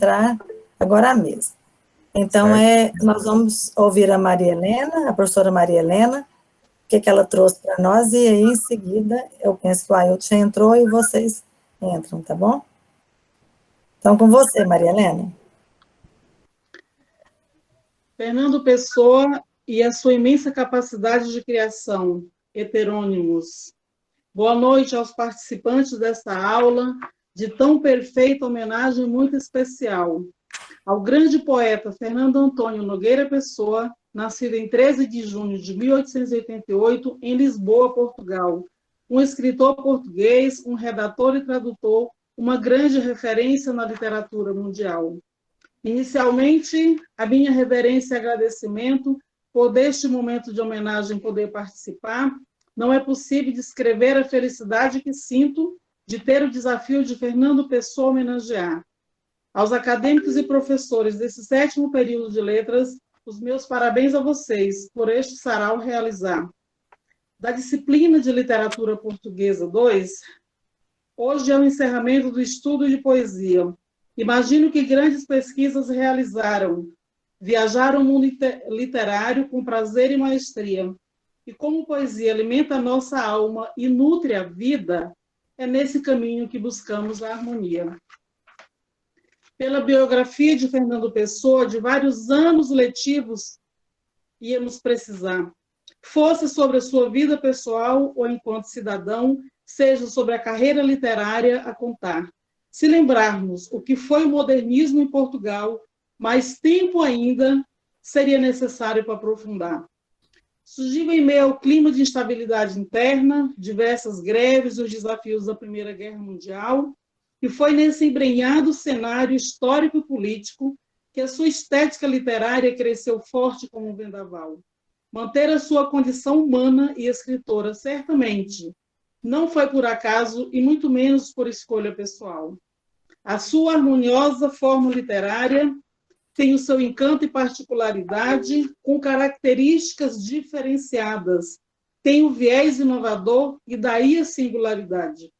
entrar agora mesmo. Então, nós vamos ouvir a Maria Helena, a professora Maria Helena, o que ela trouxe para nós, e aí, em seguida, eu penso que o Ailton entrou e vocês entram, tá bom? Então, com você, Maria Helena. Fernando Pessoa e a sua imensa capacidade de criação, heterônimos. Boa noite aos participantes desta aula, de tão perfeita homenagem muito especial ao grande poeta Fernando Antônio Nogueira Pessoa, nascido em 13 de junho de 1888, em Lisboa, Portugal. Um escritor português, um redator e tradutor, uma grande referência na literatura mundial. Inicialmente, a minha reverência e agradecimento por deste momento de homenagem poder participar. Não é possível descrever a felicidade que sinto de ter o desafio de Fernando Pessoa homenagear. Aos acadêmicos e professores desse 7º período de letras, os meus parabéns a vocês por este sarau realizar. Da disciplina de Literatura Portuguesa 2, hoje é o encerramento do estudo de poesia. Imagino que grandes pesquisas realizaram, viajaram o mundo literário com prazer e maestria. E como poesia alimenta a nossa alma e nutre a vida, é nesse caminho que buscamos a harmonia. Pela biografia de Fernando Pessoa, de vários anos letivos, íamos precisar. Fosse sobre a sua vida pessoal ou enquanto cidadão, seja sobre a carreira literária a contar. Se lembrarmos o que foi o modernismo em Portugal, mais tempo ainda seria necessário para aprofundar. Surgiu em meio ao clima de instabilidade interna, diversas greves e os desafios da Primeira Guerra Mundial, e foi nesse embrenhado cenário histórico e político que a sua estética literária cresceu forte como um vendaval. Manter a sua condição humana e escritora, certamente, não foi por acaso e muito menos por escolha pessoal. A sua harmoniosa forma literária tem o seu encanto e particularidade, com características diferenciadas, tem o viés inovador e daí a singularidade.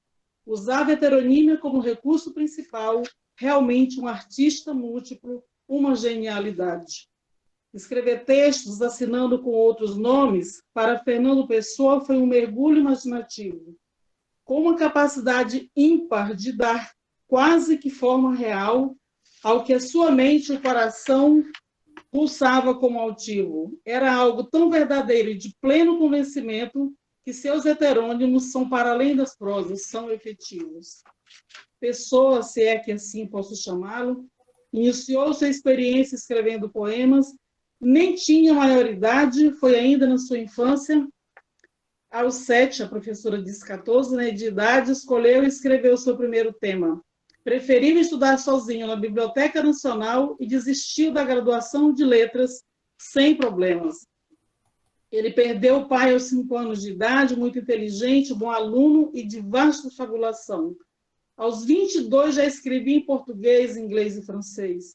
Usava a heteronímia como recurso principal, realmente um artista múltiplo, uma genialidade. Escrever textos assinando com outros nomes, para Fernando Pessoa, foi um mergulho imaginativo, com uma capacidade ímpar de dar quase que forma real ao que a sua mente e o coração pulsava como altivo. Era algo tão verdadeiro e de pleno convencimento que seus heterônimos são para além das prosas, são efetivos. Pessoa, se é que assim posso chamá-lo, iniciou sua experiência escrevendo poemas, nem tinha maioridade, foi ainda na sua infância. Aos 7, a professora disse 14, né, de idade, escolheu e escreveu seu primeiro tema. Preferiu estudar sozinho na Biblioteca Nacional e desistiu da graduação de letras sem problemas. Ele perdeu o pai aos 5 anos de idade, muito inteligente, bom aluno e de vasta fabulação. Aos 22 já escrevi em português, inglês e francês.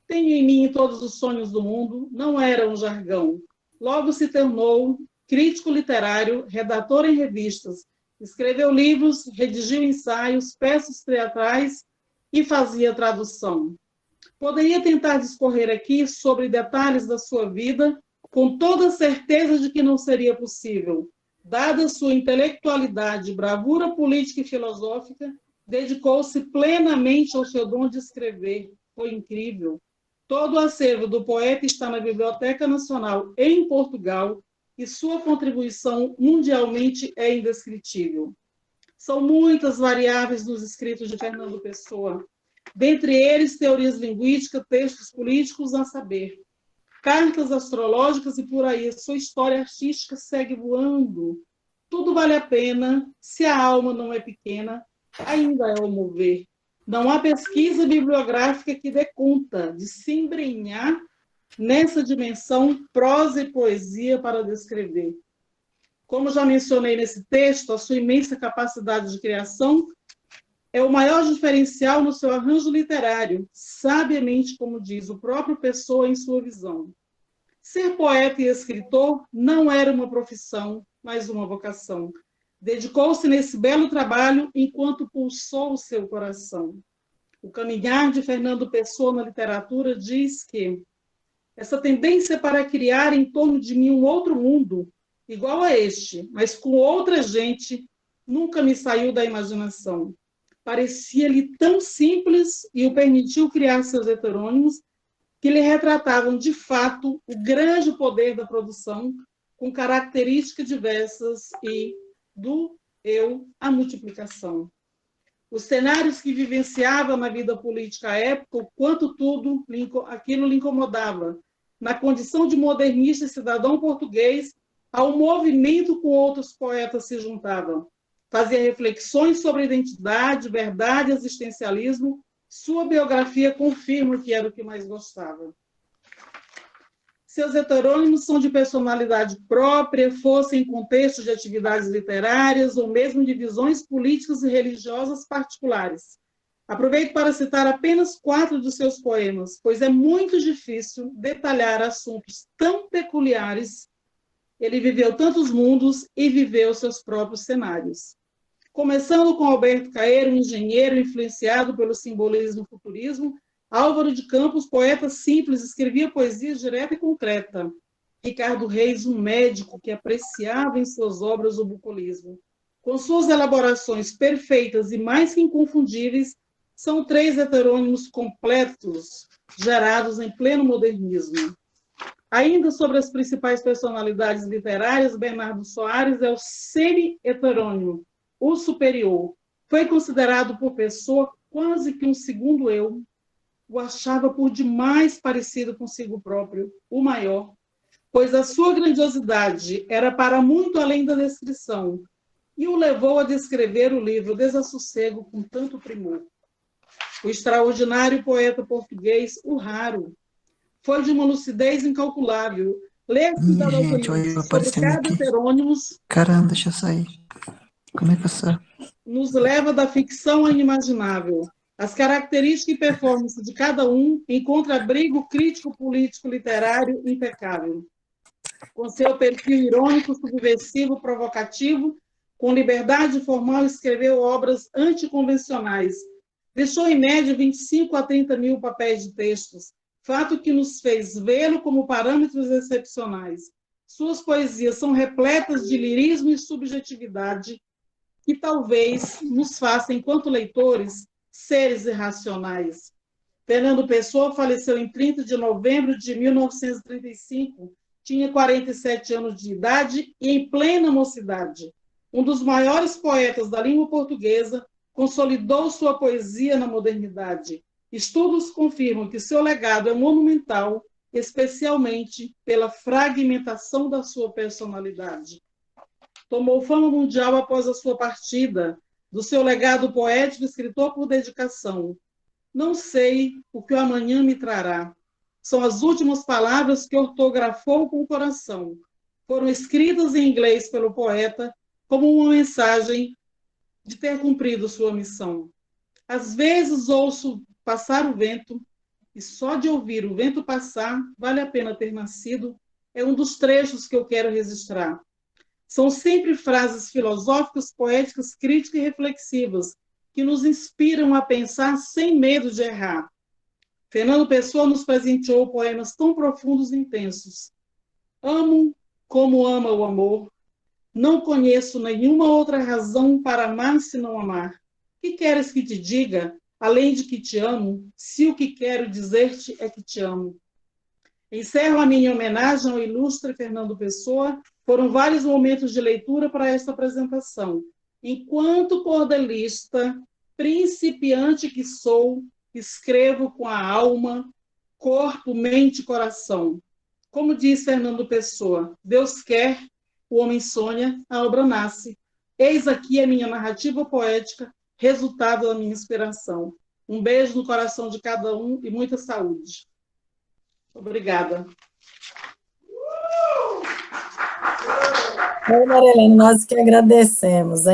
Tenho em mim todos os sonhos do mundo, não era um jargão. Logo se tornou crítico literário, redator em revistas. Escreveu livros, redigiu ensaios, peças teatrais e fazia tradução. Poderia tentar discorrer aqui sobre detalhes da sua vida, com toda a certeza de que não seria possível. Dada sua intelectualidade, bravura política e filosófica, dedicou-se plenamente ao seu dom de escrever. Foi incrível. Todo o acervo do poeta está na Biblioteca Nacional em Portugal e sua contribuição mundialmente é indescritível. São muitas variáveis nos escritos de Fernando Pessoa. Dentre eles, teorias linguísticas, textos políticos a saber, cartas astrológicas e por aí. Sua história artística segue voando. Tudo vale a pena, se a alma não é pequena, ainda é o mover. Não há pesquisa bibliográfica que dê conta de se embrenhar nessa dimensão prosa e poesia para descrever. Como já mencionei nesse texto, a sua imensa capacidade de criação é o maior diferencial no seu arranjo literário, sabiamente, como diz o próprio Pessoa em sua visão. Ser poeta e escritor não era uma profissão, mas uma vocação. Dedicou-se nesse belo trabalho enquanto pulsou o seu coração. O caminhar de Fernando Pessoa na literatura diz que essa tendência para criar em torno de mim um outro mundo, igual a este, mas com outra gente, nunca me saiu da imaginação. Parecia-lhe tão simples e o permitiu criar seus heterônimos, que lhe retratavam, de fato, o grande poder da produção, com características diversas e do eu a multiplicação. Os cenários que vivenciava na vida política à época, o quanto tudo aquilo lhe incomodava, na condição de modernista e cidadão português, ao movimento com outros poetas se juntavam. Fazia reflexões sobre identidade, verdade, existencialismo. Sua biografia confirma que era o que mais gostava. Seus heterônimos são de personalidade própria, fossem em contexto de atividades literárias ou mesmo de visões políticas e religiosas particulares. Aproveito para citar apenas 4 de seus poemas, pois é muito difícil detalhar assuntos tão peculiares. Ele viveu tantos mundos e viveu seus próprios cenários. Começando com Alberto Caeiro, um engenheiro influenciado pelo simbolismo e futurismo, Álvaro de Campos, poeta simples, escrevia poesia direta e concreta. Ricardo Reis, um médico que apreciava em suas obras o bucolismo. Com suas elaborações perfeitas e mais que inconfundíveis, são 3 heterônimos completos, gerados em pleno modernismo. Ainda sobre as principais personalidades literárias, Bernardo Soares é o semi-heterônimo, o superior. Foi considerado por Pessoa quase que um segundo eu. O achava por demais parecido consigo próprio, o maior, pois a sua grandiosidade era para muito além da descrição, e o levou a descrever o livro Desassossego com tanto primor. O extraordinário poeta português, o raro, foi de uma lucidez incalculável. Ler-se da Gente, olha eu sobre aparecendo cada aqui. heterônimos Caramba, deixa eu sair. Como é que eu saio? nos leva da ficção ao inimaginável. As características e performance de cada um encontram abrigo crítico, político, literário impecável. Com seu perfil irônico, subversivo, provocativo, com liberdade formal, escreveu obras anticonvencionais. Deixou, em média, 25 a 30 mil papéis de textos, fato que nos fez vê-lo como parâmetros excepcionais. Suas poesias são repletas de lirismo e subjetividade, que talvez nos façam, enquanto leitores, seres irracionais. Fernando Pessoa faleceu em 30 de novembro de 1935, tinha 47 anos de idade e em plena mocidade. Um dos maiores poetas da língua portuguesa, consolidou sua poesia na modernidade. Estudos confirmam que seu legado é monumental, especialmente pela fragmentação da sua personalidade. Tomou fama mundial após a sua partida, do seu legado poético, escritor por dedicação. Não sei o que o amanhã me trará. São as últimas palavras que ortografou com o coração. Foram escritas em inglês pelo poeta como uma mensagem de ter cumprido sua missão. Às vezes ouço passar o vento, e só de ouvir o vento passar, vale a pena ter nascido, é um dos trechos que eu quero registrar. São sempre frases filosóficas, poéticas, críticas e reflexivas, que nos inspiram a pensar sem medo de errar. Fernando Pessoa nos presenteou poemas tão profundos e intensos. Amo como ama o amor. Não conheço nenhuma outra razão para amar se não amar. Que queres que te diga, além de que te amo, se o que quero dizer-te é que te amo? Encerro a minha homenagem ao ilustre Fernando Pessoa. Foram vários momentos de leitura para esta apresentação. Enquanto cordelista, principiante que sou, escrevo com a alma, corpo, mente e coração. Como diz Fernando Pessoa, Deus quer, o homem sonha, a obra nasce. Eis aqui a minha narrativa poética, resultado da minha inspiração. Um beijo no coração de cada um e muita saúde. Obrigada. Oi, Maria Helena, nós que agradecemos, hein?